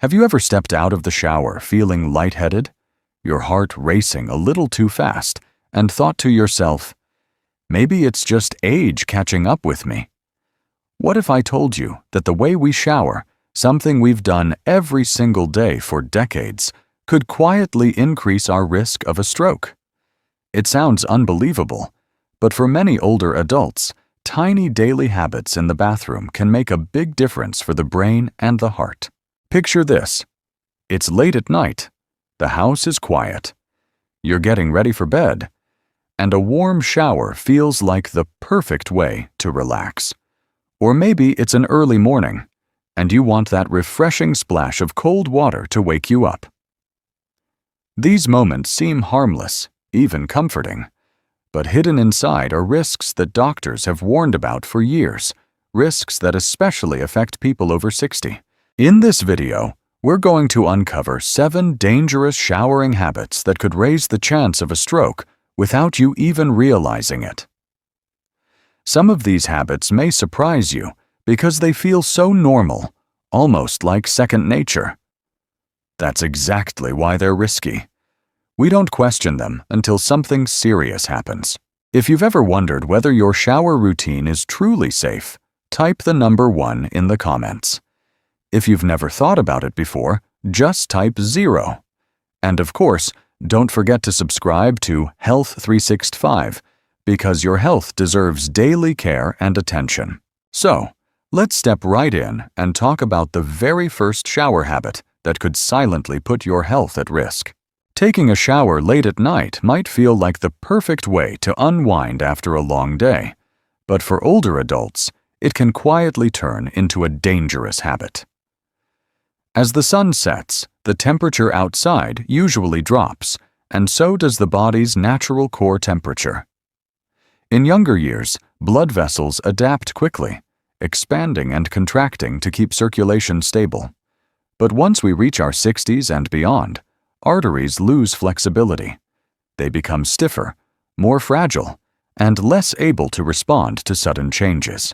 Have you ever stepped out of the shower feeling lightheaded, your heart racing a little too fast, and thought to yourself, maybe it's just age catching up with me? What if I told you that the way we shower, something we've done every single day for decades, could quietly increase our risk of a stroke? It sounds unbelievable, but for many older adults, tiny daily habits in the bathroom can make a big difference for the brain and the heart. Picture this. It's late at night. The house is quiet. You're getting ready for bed, and a warm shower feels like the perfect way to relax. Or maybe it's an early morning, and you want that refreshing splash of cold water to wake you up. These moments seem harmless, even comforting, but hidden inside are risks that doctors have warned about for years, risks that especially affect people over 60. In this video, we're going to uncover 7 dangerous showering habits that could raise the chance of a stroke without you even realizing it. Some of these habits may surprise you because they feel so normal, almost like second nature. That's exactly why they're risky. We don't question them until something serious happens. If you've ever wondered whether your shower routine is truly safe, type the number 1 in the comments. If you've never thought about it before, just type 0. And of course, don't forget to subscribe to Health 365 because your health deserves daily care and attention. So, let's step right in and talk about the very first shower habit that could silently put your health at risk. Taking a shower late at night might feel like the perfect way to unwind after a long day, but for older adults, it can quietly turn into a dangerous habit. As the sun sets, the temperature outside usually drops, and so does the body's natural core temperature. In younger years, blood vessels adapt quickly, expanding and contracting to keep circulation stable. But once we reach our 60s and beyond, arteries lose flexibility. They become stiffer, more fragile, and less able to respond to sudden changes.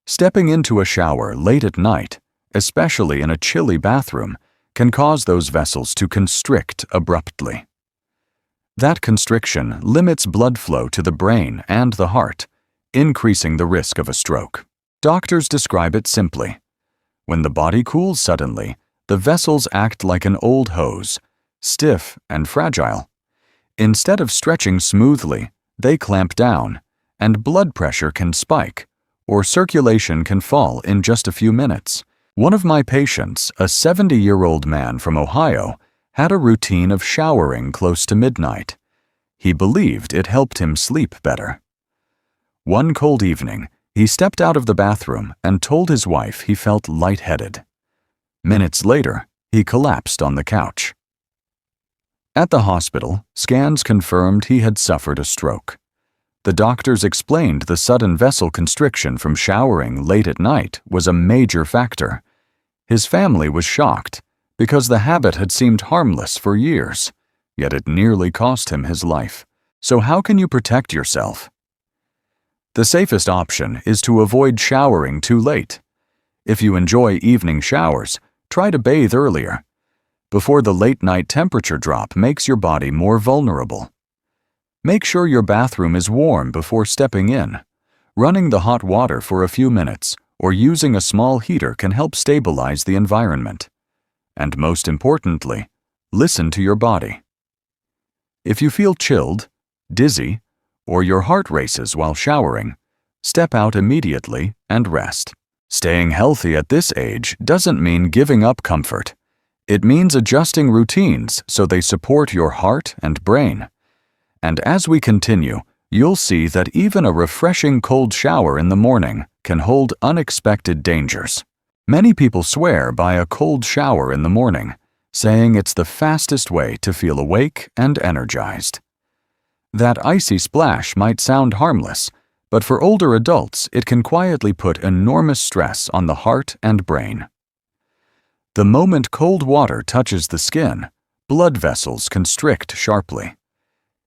Stepping into a shower late at night, especially in a chilly bathroom, can cause those vessels to constrict abruptly. That constriction limits blood flow to the brain and the heart, increasing the risk of a stroke. Doctors describe it simply. When the body cools suddenly, the vessels act like an old hose, stiff and fragile. Instead of stretching smoothly, they clamp down, and blood pressure can spike, or circulation can fall in just a few minutes. One of my patients, a 70-year-old man from Ohio, had a routine of showering close to midnight. He believed it helped him sleep better. One cold evening, he stepped out of the bathroom and told his wife he felt lightheaded. Minutes later, he collapsed on the couch. At the hospital, scans confirmed he had suffered a stroke. The doctors explained the sudden vessel constriction from showering late at night was a major factor. His family was shocked because the habit had seemed harmless for years, yet it nearly cost him his life. So how can you protect yourself? The safest option is to avoid showering too late. If you enjoy evening showers, try to bathe earlier, before the late-night temperature drop makes your body more vulnerable. Make sure your bathroom is warm before stepping in. Running the hot water for a few minutes or using a small heater can help stabilize the environment. And most importantly, listen to your body. If you feel chilled, dizzy, or your heart races while showering, step out immediately and rest. Staying healthy at this age doesn't mean giving up comfort. It means adjusting routines so they support your heart and brain. And as we continue, you'll see that even a refreshing cold shower in the morning can hold unexpected dangers. Many people swear by a cold shower in the morning, saying it's the fastest way to feel awake and energized. That icy splash might sound harmless, but for older adults, it can quietly put enormous stress on the heart and brain. The moment cold water touches the skin, blood vessels constrict sharply.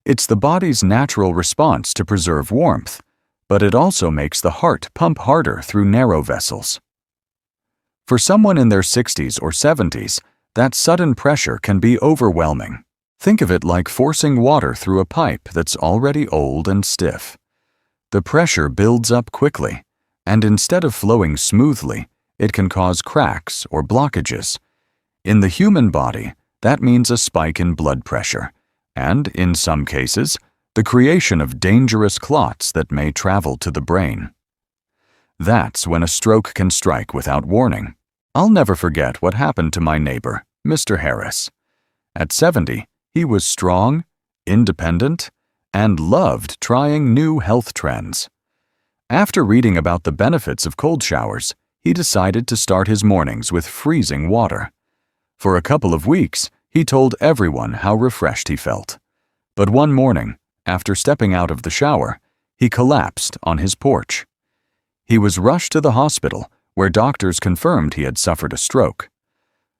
It's the body's natural response to preserve warmth, but it also makes the heart pump harder through narrow vessels. For someone in their 60s or 70s, that sudden pressure can be overwhelming. Think of it like forcing water through a pipe that's already old and stiff. The pressure builds up quickly, and instead of flowing smoothly, it can cause cracks or blockages. In the human body, that means a spike in blood pressure, and, in some cases, the creation of dangerous clots that may travel to the brain. That's when a stroke can strike without warning. I'll never forget what happened to my neighbor, Mr. Harris. At 70, he was strong, independent, and loved trying new health trends. After reading about the benefits of cold showers, he decided to start his mornings with freezing water. For a couple of weeks, he told everyone how refreshed he felt. But one morning, after stepping out of the shower, he collapsed on his porch. He was rushed to the hospital, where doctors confirmed he had suffered a stroke.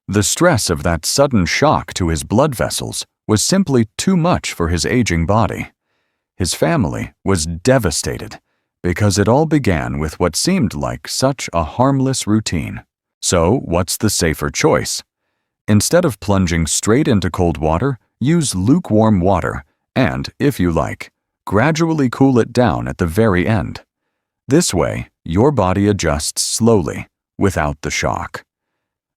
The stress of that sudden shock to his blood vessels was simply too much for his aging body. His family was devastated because it all began with what seemed like such a harmless routine. So, what's the safer choice? Instead of plunging straight into cold water, use lukewarm water and, if you like, gradually cool it down at the very end. This way, your body adjusts slowly, without the shock.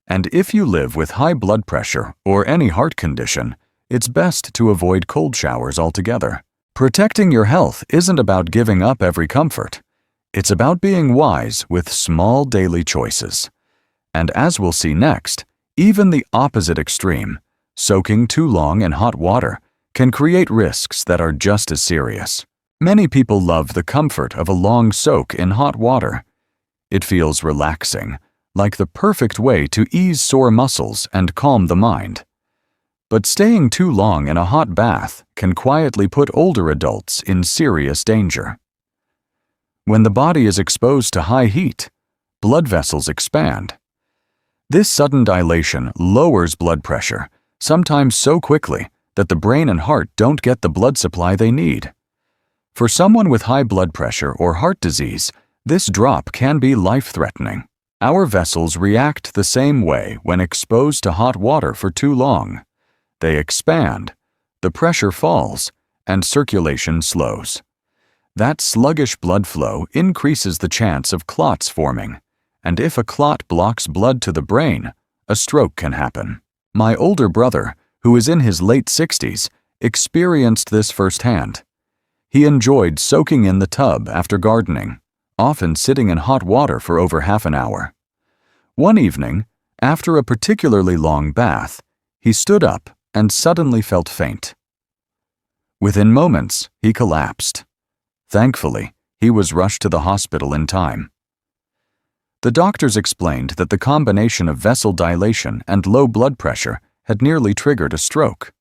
And if you live with high blood pressure or any heart condition, it's best to avoid cold showers altogether. Protecting your health isn't about giving up every comfort. It's about being wise with small daily choices. And as we'll see next, even the opposite extreme, soaking too long in hot water, can create risks that are just as serious. Many people love the comfort of a long soak in hot water. It feels relaxing, like the perfect way to ease sore muscles and calm the mind. But staying too long in a hot bath can quietly put older adults in serious danger. When the body is exposed to high heat, blood vessels expand. This sudden dilation lowers blood pressure, sometimes so quickly that the brain and heart don't get the blood supply they need. For someone with high blood pressure or heart disease, this drop can be life-threatening. Our vessels react the same way when exposed to hot water for too long. They expand, the pressure falls, and circulation slows. That sluggish blood flow increases the chance of clots forming, and if a clot blocks blood to the brain, a stroke can happen. My older brother, who is in his late 60s, experienced this firsthand. He enjoyed soaking in the tub after gardening, often sitting in hot water for over half an hour. One evening, after a particularly long bath, he stood up and suddenly felt faint. Within moments, he collapsed. Thankfully, he was rushed to the hospital in time. The doctors explained that the combination of vessel dilation and low blood pressure had nearly triggered a stroke.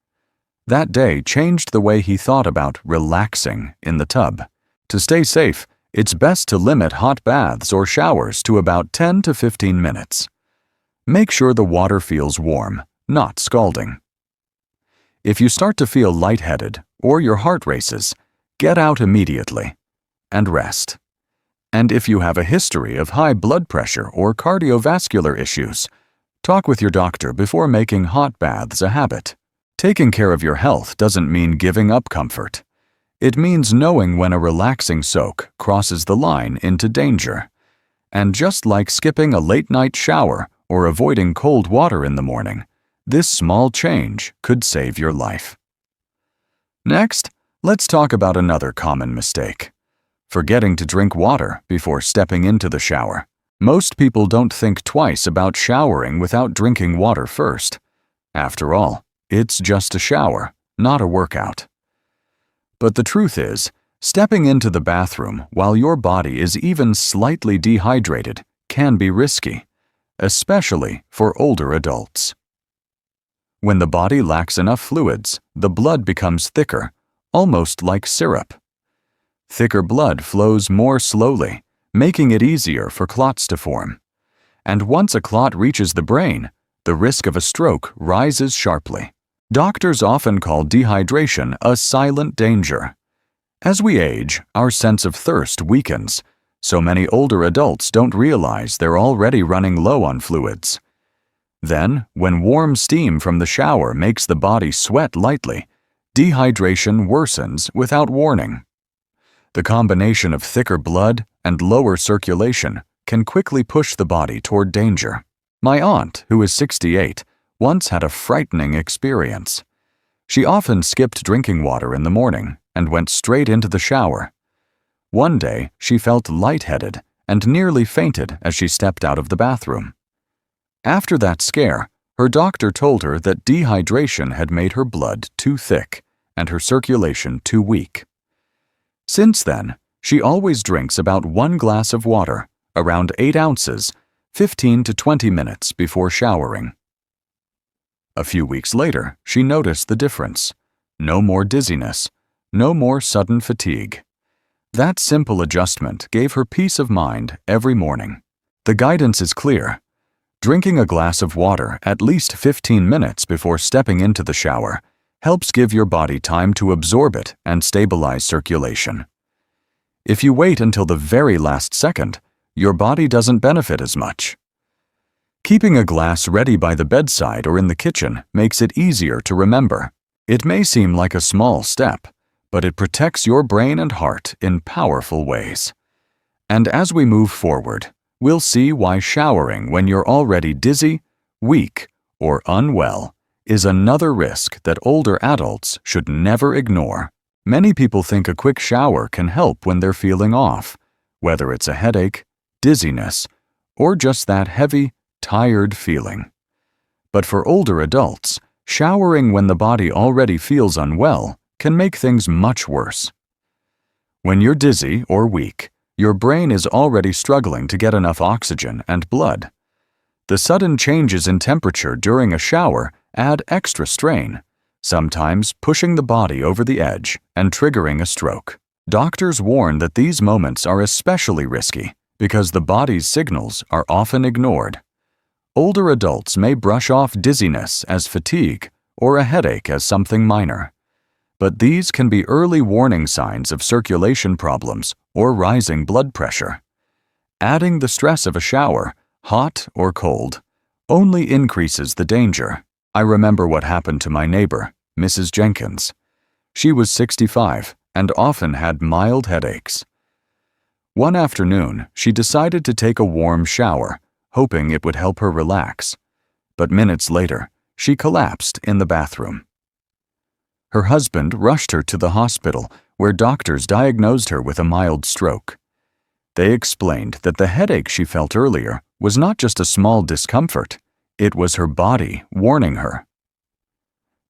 That day changed the way he thought about relaxing in the tub. To stay safe, it's best to limit hot baths or showers to about 10 to 15 minutes. Make sure the water feels warm, not scalding. If you start to feel lightheaded or your heart races, get out immediately and rest. And if you have a history of high blood pressure or cardiovascular issues, talk with your doctor before making hot baths a habit. Taking care of your health doesn't mean giving up comfort. It means knowing when a relaxing soak crosses the line into danger. And just like skipping a late-night shower or avoiding cold water in the morning, this small change could save your life. Next, let's talk about another common mistake: forgetting to drink water before stepping into the shower. Most people don't think twice about showering without drinking water first. After all, it's just a shower, not a workout. But the truth is, stepping into the bathroom while your body is even slightly dehydrated can be risky, especially for older adults. When the body lacks enough fluids, the blood becomes thicker, almost like syrup. Thicker blood flows more slowly, making it easier for clots to form. And once a clot reaches the brain, the risk of a stroke rises sharply. Doctors often call dehydration a silent danger. As we age, our sense of thirst weakens, So many older adults don't realize they're already running low on fluids. Then, when warm steam from the shower makes the body sweat lightly, dehydration worsens without warning. The combination of thicker blood and lower circulation can quickly push the body toward danger. My aunt, who is 68, once had a frightening experience. She often skipped drinking water in the morning and went straight into the shower. One day, she felt lightheaded and nearly fainted as she stepped out of the bathroom. After that scare, her doctor told her that dehydration had made her blood too thick and her circulation too weak. Since then, she always drinks about 1 glass of water, around 8 ounces, 15 to 20 minutes before showering. A few weeks later, she noticed the difference. No more dizziness, no more sudden fatigue. That simple adjustment gave her peace of mind every morning. The guidance is clear. Drinking a glass of water at least 15 minutes before stepping into the shower helps give your body time to absorb it and stabilize circulation. If you wait until the very last second, your body doesn't benefit as much. Keeping a glass ready by the bedside or in the kitchen makes it easier to remember. It may seem like a small step, but it protects your brain and heart in powerful ways. And as we move forward, we'll see why showering when you're already dizzy, weak, or unwell is another risk that older adults should never ignore. Many people think a quick shower can help when they're feeling off, whether it's a headache, dizziness, or just that heavy, tired feeling. But for older adults, showering when the body already feels unwell can make things much worse. When you're dizzy or weak, your brain is already struggling to get enough oxygen and blood. The sudden changes in temperature during a shower add extra strain, sometimes pushing the body over the edge and triggering a stroke. Doctors warn that these moments are especially risky because the body's signals are often ignored. Older adults may brush off dizziness as fatigue or a headache as something minor. But these can be early warning signs of circulation problems or rising blood pressure. Adding the stress of a shower, hot or cold, only increases the danger. I remember what happened to my neighbor, Mrs. Jenkins. She was 65 and often had mild headaches. One afternoon, she decided to take a warm shower, hoping it would help her relax. But minutes later, she collapsed in the bathroom. Her husband rushed her to the hospital, where doctors diagnosed her with a mild stroke. They explained that the headache she felt earlier was not just a small discomfort, it was her body warning her.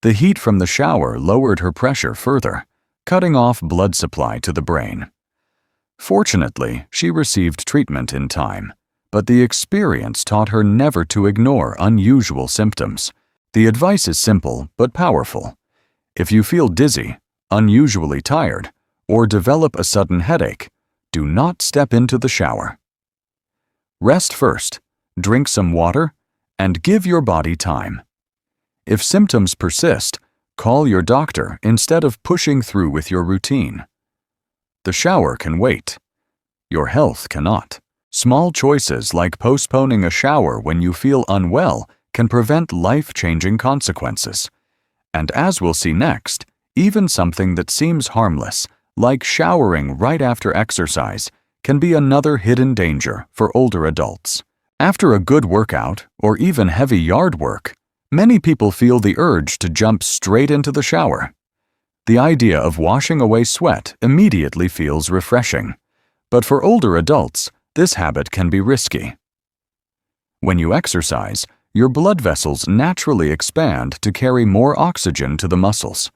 The heat from the shower lowered her pressure further, cutting off blood supply to the brain. Fortunately, she received treatment in time, but the experience taught her never to ignore unusual symptoms. The advice is simple but powerful. If you feel dizzy, unusually tired, or develop a sudden headache, do not step into the shower. Rest first, drink some water, and give your body time. If symptoms persist, call your doctor instead of pushing through with your routine. The shower can wait. Your health cannot. Small choices like postponing a shower when you feel unwell can prevent life-changing consequences. And as we'll see next, even something that seems harmless, like showering right after exercise, can be another hidden danger for older adults. After a good workout, or even heavy yard work, many people feel the urge to jump straight into the shower. The idea of washing away sweat immediately feels refreshing. But for older adults, this habit can be risky. When you exercise, your blood vessels naturally expand to carry more oxygen to the muscles.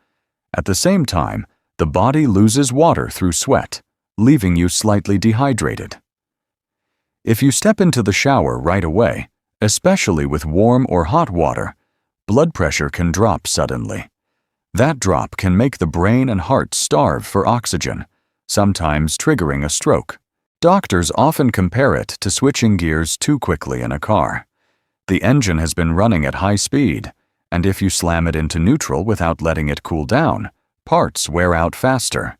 At the same time, the body loses water through sweat, leaving you slightly dehydrated. If you step into the shower right away, especially with warm or hot water, blood pressure can drop suddenly. That drop can make the brain and heart starve for oxygen, sometimes triggering a stroke. Doctors often compare it to switching gears too quickly in a car. The engine has been running at high speed, and if you slam it into neutral without letting it cool down, parts wear out faster.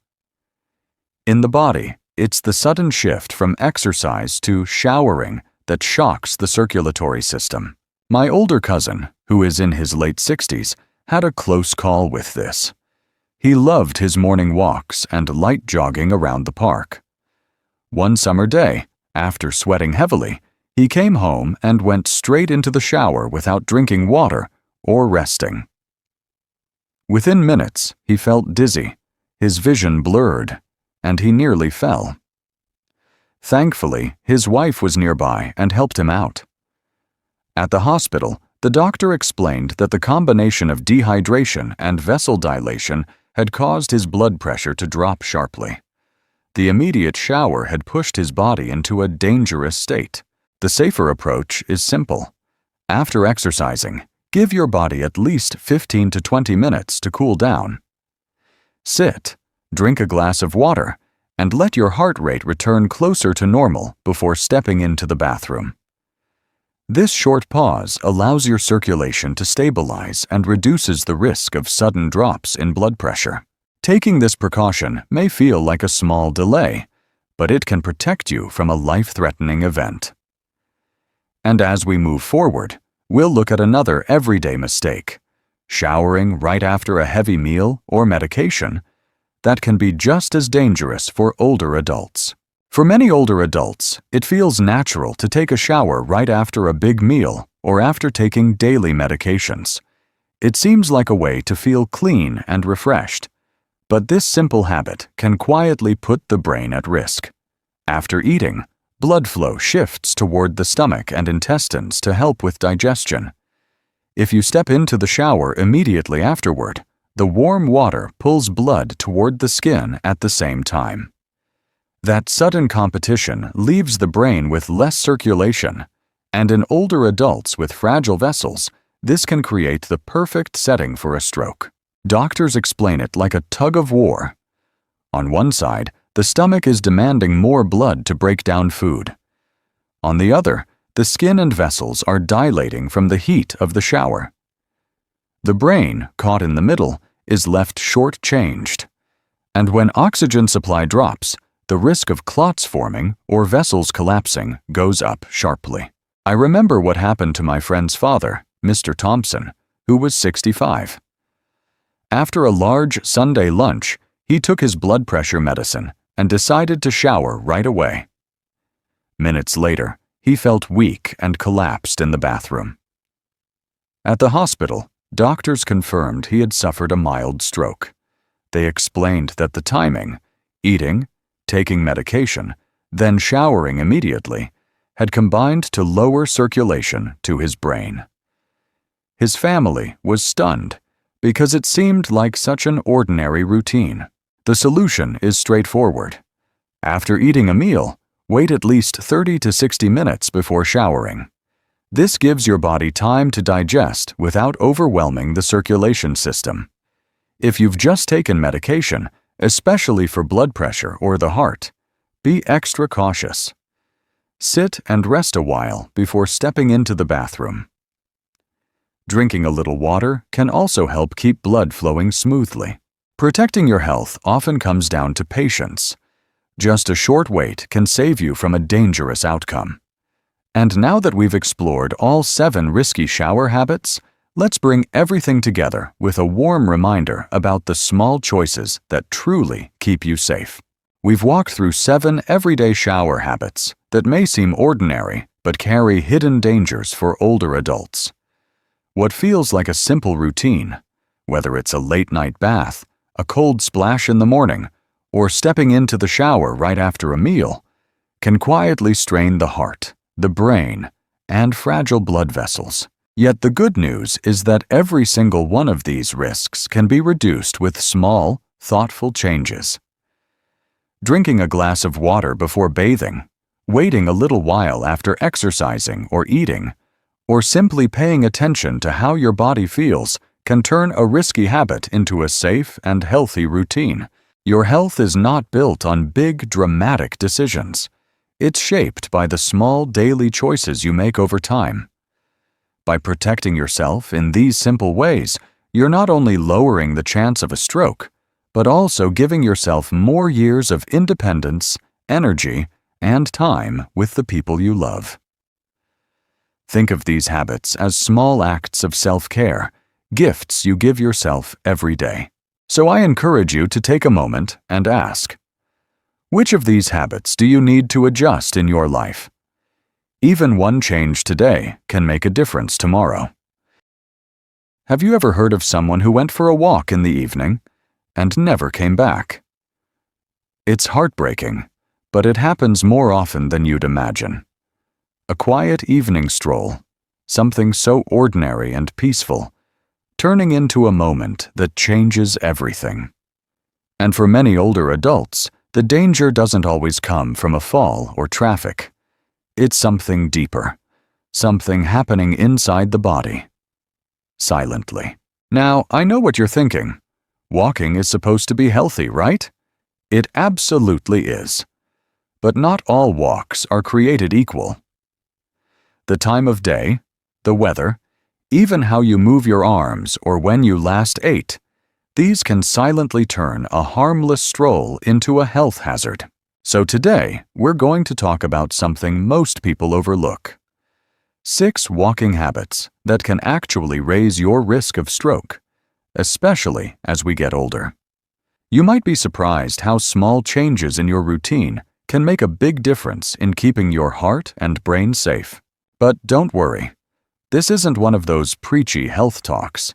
In the body, It's the sudden shift from exercise to showering that shocks the circulatory system. My older cousin, who is in his late 60s, had a close call with this. He loved his morning walks and light jogging around the park. One summer day, after sweating heavily, he came home and went straight into the shower without drinking water or resting. Within minutes, he felt dizzy, his vision blurred, and he nearly fell. Thankfully, his wife was nearby and helped him out. At the hospital, the doctor explained that the combination of dehydration and vessel dilation had caused his blood pressure to drop sharply. The immediate shower had pushed his body into a dangerous state. The safer approach is simple. After exercising, give your body at least 15 to 20 minutes to cool down. Sit, drink a glass of water, and let your heart rate return closer to normal before stepping into the bathroom. This short pause allows your circulation to stabilize and reduces the risk of sudden drops in blood pressure. Taking this precaution may feel like a small delay, but it can protect you from a life-threatening event. And as we move forward, we'll look at another everyday mistake, showering right after a heavy meal or medication, that can be just as dangerous for older adults. For many older adults, it feels natural to take a shower right after a big meal or after taking daily medications. It seems like a way to feel clean and refreshed, but this simple habit can quietly put the brain at risk. After eating, blood flow shifts toward the stomach and intestines to help with digestion. If you step into the shower immediately afterward, the warm water pulls blood toward the skin at the same time. That sudden competition leaves the brain with less circulation, and in older adults with fragile vessels, this can create the perfect setting for a stroke. Doctors explain it like a tug of war. On one side, the stomach is demanding more blood to break down food. On the other, the skin and vessels are dilating from the heat of the shower. The brain, caught in the middle, is left short-changed. And when oxygen supply drops, the risk of clots forming or vessels collapsing goes up sharply. I remember what happened to my friend's father, Mr. Thompson, who was 65. After a large Sunday lunch, he took his blood pressure medicine and decided to shower right away. Minutes later, he felt weak and collapsed in the bathroom. At the hospital, doctors confirmed he had suffered a mild stroke. They explained that the timing, eating, taking medication, then showering immediately, had combined to lower circulation to his brain. His family was stunned because it seemed like such an ordinary routine. The solution is straightforward. After eating a meal, wait at least 30 to 60 minutes before showering. This gives your body time to digest without overwhelming the circulation system. If you've just taken medication, especially for blood pressure or the heart, be extra cautious. Sit and rest a while before stepping into the bathroom. Drinking a little water can also help keep blood flowing smoothly. Protecting your health often comes down to patience. Just a short wait can save you from a dangerous outcome. And now that we've explored all 7 risky shower habits, let's bring everything together with a warm reminder about the small choices that truly keep you safe. We've walked through 7 everyday shower habits that may seem ordinary but carry hidden dangers for older adults. What feels like a simple routine, whether it's a late-night bath, a cold splash in the morning, or stepping into the shower right after a meal, can quietly strain the heart, the brain, and fragile blood vessels. Yet the good news is that every single one of these risks can be reduced with small, thoughtful changes. Drinking a glass of water before bathing, waiting a little while after exercising or eating, or simply paying attention to how your body feels can turn a risky habit into a safe and healthy routine. Your health is not built on big, dramatic decisions. It's shaped by the small daily choices you make over time. By protecting yourself in these simple ways, you're not only lowering the chance of a stroke, but also giving yourself more years of independence energy, and time with the people you love. Think of these habits as small acts of self-care, gifts you give yourself every day. So I encourage you to take a moment and ask, which of these habits do you need to adjust in your life? Even one change today can make a difference tomorrow. Have you ever heard of someone who went for a walk in the evening and never came back? It's heartbreaking, but it happens more often than you'd imagine. A quiet evening stroll, something so ordinary and peaceful, turning into a moment that changes everything. And for many older adults, the danger doesn't always come from a fall or traffic. It's something deeper, something happening inside the body, silently. Now, I know what you're thinking. Walking is supposed to be healthy, right? It absolutely is. But not all walks are created equal. The time of day, the weather, even how you move your arms or when you last ate, these can silently turn a harmless stroll into a health hazard. So today, we're going to talk about something most people overlook. 6 walking habits that can actually raise your risk of stroke, especially as we get older. You might be surprised how small changes in your routine can make a big difference in keeping your heart and brain safe. But don't worry. This isn't one of those preachy health talks.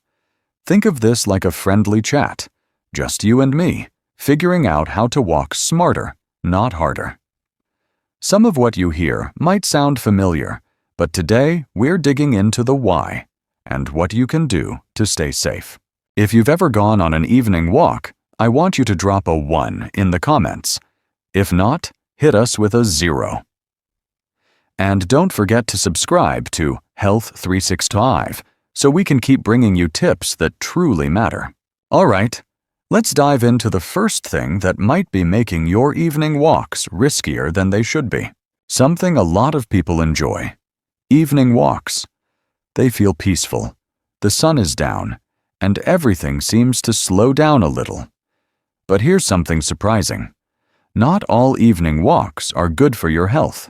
Think of this like a friendly chat, just you and me, figuring out how to walk smarter, not harder. Some of what you hear might sound familiar, but today we're digging into the why and what you can do to stay safe. If you've ever gone on an evening walk, I want you to drop a 1 in the comments. If not, hit us with a 0. And don't forget to subscribe to Health 365 so we can keep bringing you tips that truly matter. All right, let's dive into the first thing that might be making your evening walks riskier than they should be. Something a lot of people enjoy. Evening walks. They feel peaceful. The sun is down, and everything seems to slow down a little. But here's something surprising. Not all evening walks are good for your health.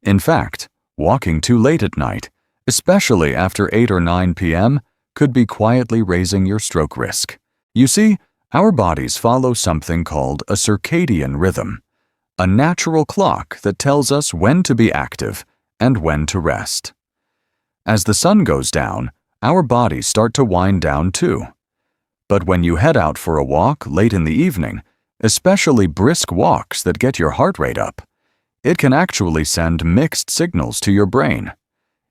In fact, walking too late at night, especially after 8 or 9 p.m., could be quietly raising your stroke risk. You see, our bodies follow something called a circadian rhythm, a natural clock that tells us when to be active and when to rest. As the sun goes down, our bodies start to wind down too. But when you head out for a walk late in the evening, especially brisk walks that get your heart rate up, it can actually send mixed signals to your brain.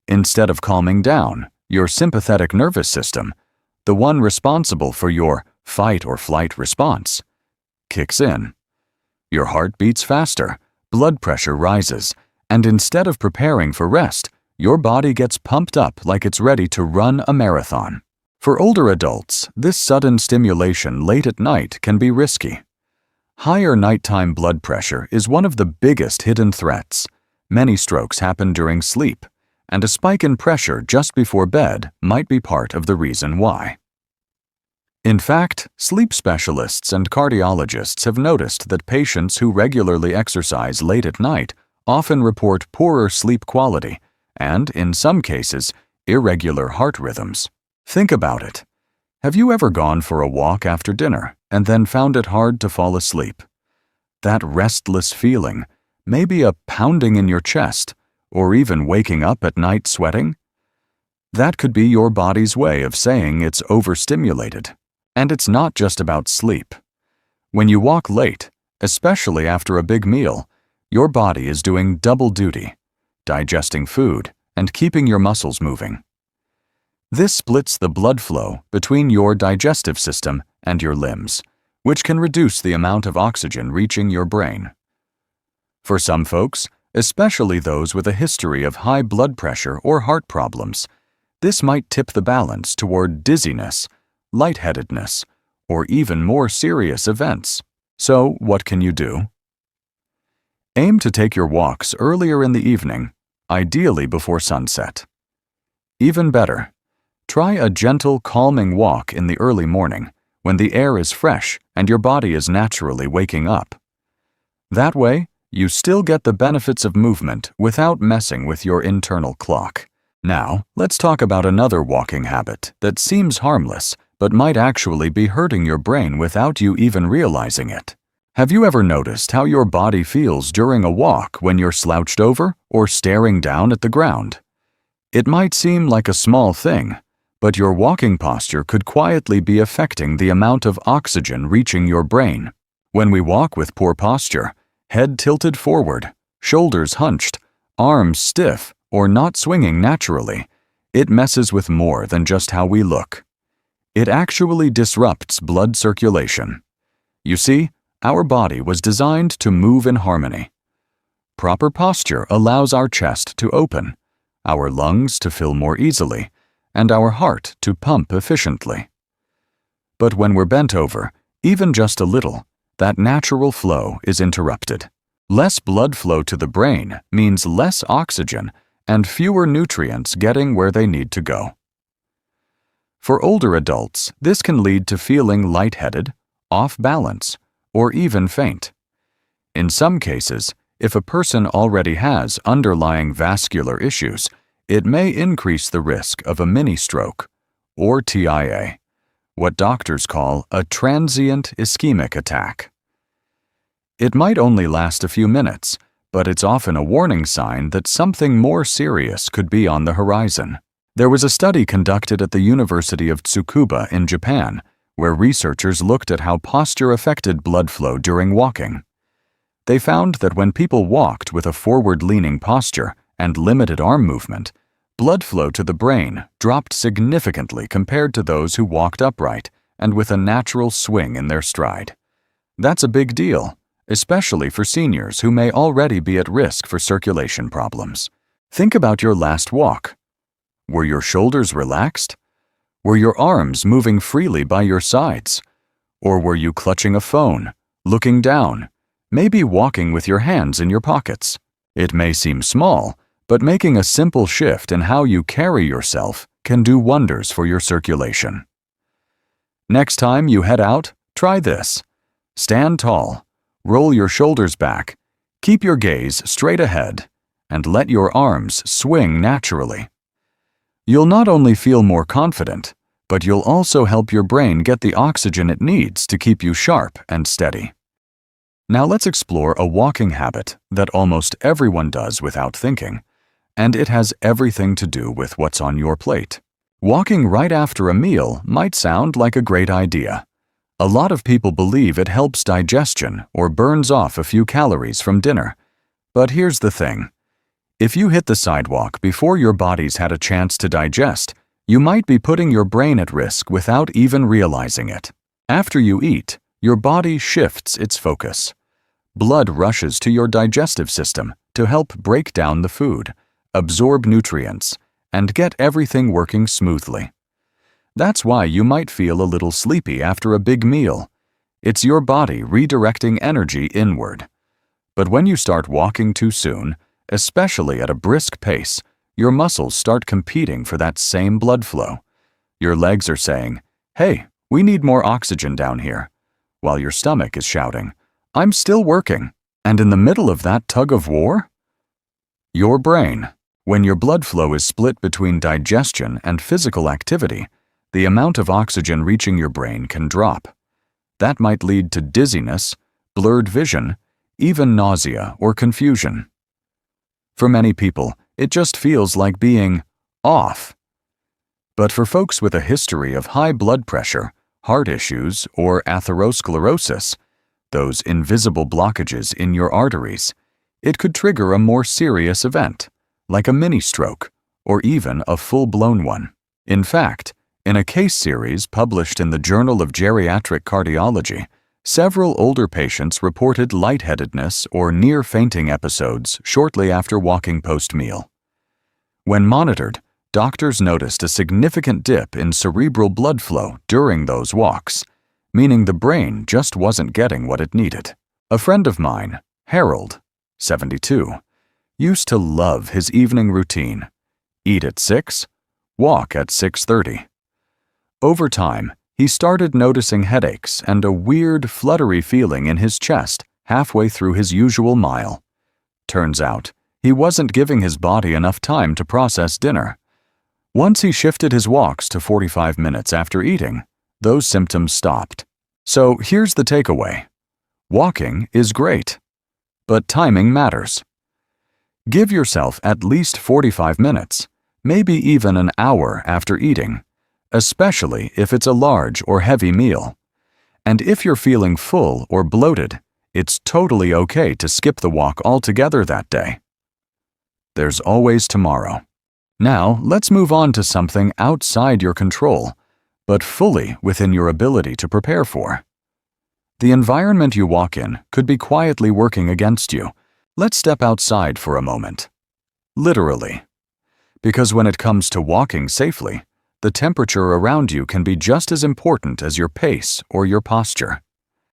Instead of calming down, your sympathetic nervous system, the one responsible for your fight or flight response, kicks in. Your heart beats faster, blood pressure rises, and instead of preparing for rest, your body gets pumped up like it's ready to run a marathon. For older adults, this sudden stimulation late at night can be risky. Higher nighttime blood pressure is one of the biggest hidden threats. Many strokes happen during sleep, and a spike in pressure just before bed might be part of the reason why. In fact, sleep specialists and cardiologists have noticed that patients who regularly exercise late at night often report poorer sleep quality and, in some cases, irregular heart rhythms. Think about it. Have you ever gone for a walk after dinner and then found it hard to fall asleep? That restless feeling, maybe a pounding in your chest, or even waking up at night sweating? That could be your body's way of saying it's overstimulated. And it's not just about sleep. When you walk late, especially after a big meal, your body is doing double duty, digesting food and keeping your muscles moving. This splits the blood flow between your digestive system and your limbs, which can reduce the amount of oxygen reaching your brain. For some folks, especially those with a history of high blood pressure or heart problems, this might tip the balance toward dizziness, lightheadedness, or even more serious events. So, what can you do? Aim to take your walks earlier in the evening, ideally before sunset. Even better, try a gentle, calming walk in the early morning when the air is fresh and your body is naturally waking up. That way, you still get the benefits of movement without messing with your internal clock. Now, let's talk about another walking habit that seems harmless but might actually be hurting your brain without you even realizing it. Have you ever noticed how your body feels during a walk when you're slouched over or staring down at the ground? It might seem like a small thing, but your walking posture could quietly be affecting the amount of oxygen reaching your brain. When we walk with poor posture, head tilted forward, shoulders hunched, arms stiff, or not swinging naturally, it messes with more than just how we look. It actually disrupts blood circulation. You see, our body was designed to move in harmony. Proper posture allows our chest to open, our lungs to fill more easily, and our heart to pump efficiently. But when we're bent over, even just a little, that natural flow is interrupted. Less blood flow to the brain means less oxygen and fewer nutrients getting where they need to go. For older adults, this can lead to feeling lightheaded, off balance, or even faint. In some cases, if a person already has underlying vascular issues, it may increase the risk of a mini-stroke, or TIA, what doctors call a transient ischemic attack. It might only last a few minutes, but it's often a warning sign that something more serious could be on the horizon. There was a study conducted at the University of Tsukuba in Japan, where researchers looked at how posture affected blood flow during walking. They found that when people walked with a forward-leaning posture and limited arm movement, blood flow to the brain dropped significantly compared to those who walked upright and with a natural swing in their stride. That's a big deal, especially for seniors who may already be at risk for circulation problems. Think about your last walk. Were your shoulders relaxed? Were your arms moving freely by your sides? Or were you clutching a phone, looking down, maybe walking with your hands in your pockets? It may seem small, but making a simple shift in how you carry yourself can do wonders for your circulation. Next time you head out, try this. Stand tall, roll your shoulders back, keep your gaze straight ahead, and let your arms swing naturally. You'll not only feel more confident, but you'll also help your brain get the oxygen it needs to keep you sharp and steady. Now let's explore a walking habit that almost everyone does without thinking, and it has everything to do with what's on your plate. Walking right after a meal might sound like a great idea. A lot of people believe it helps digestion or burns off a few calories from dinner. But here's the thing. If you hit the sidewalk before your body's had a chance to digest, you might be putting your brain at risk without even realizing it. After you eat, your body shifts its focus. Blood rushes to your digestive system to help break down the food, absorb nutrients, and get everything working smoothly. That's why you might feel a little sleepy after a big meal. It's your body redirecting energy inward. But when you start walking too soon, especially at a brisk pace, your muscles start competing for that same blood flow. Your legs are saying, "Hey, we need more oxygen down here," while your stomach is shouting, "I'm still working." And in the middle of that tug of war? Your brain. When your blood flow is split between digestion and physical activity, the amount of oxygen reaching your brain can drop. That might lead to dizziness, blurred vision, even nausea or confusion. For many people, it just feels like being off. But for folks with a history of high blood pressure, heart issues, or atherosclerosis, those invisible blockages in your arteries, it could trigger a more serious event, like a mini-stroke, or even a full-blown one. In fact, in a case series published in the Journal of Geriatric Cardiology, several older patients reported lightheadedness or near-fainting episodes shortly after walking post-meal. When monitored, doctors noticed a significant dip in cerebral blood flow during those walks, meaning the brain just wasn't getting what it needed. A friend of mine, Harold, 72, used to love his evening routine: eat at 6, walk at 6:30. Over time, he started noticing headaches and a weird, fluttery feeling in his chest halfway through his usual mile. Turns out, he wasn't giving his body enough time to process dinner. Once he shifted his walks to 45 minutes after eating, those symptoms stopped. So here's the takeaway. Walking is great, but timing matters. Give yourself at least 45 minutes, maybe even an hour after eating, especially if it's a large or heavy meal. And if you're feeling full or bloated, it's totally okay to skip the walk altogether that day. There's always tomorrow. Now, let's move on to something outside your control, but fully within your ability to prepare for. The environment you walk in could be quietly working against you. Let's step outside for a moment. Literally. Because when it comes to walking safely, the temperature around you can be just as important as your pace or your posture.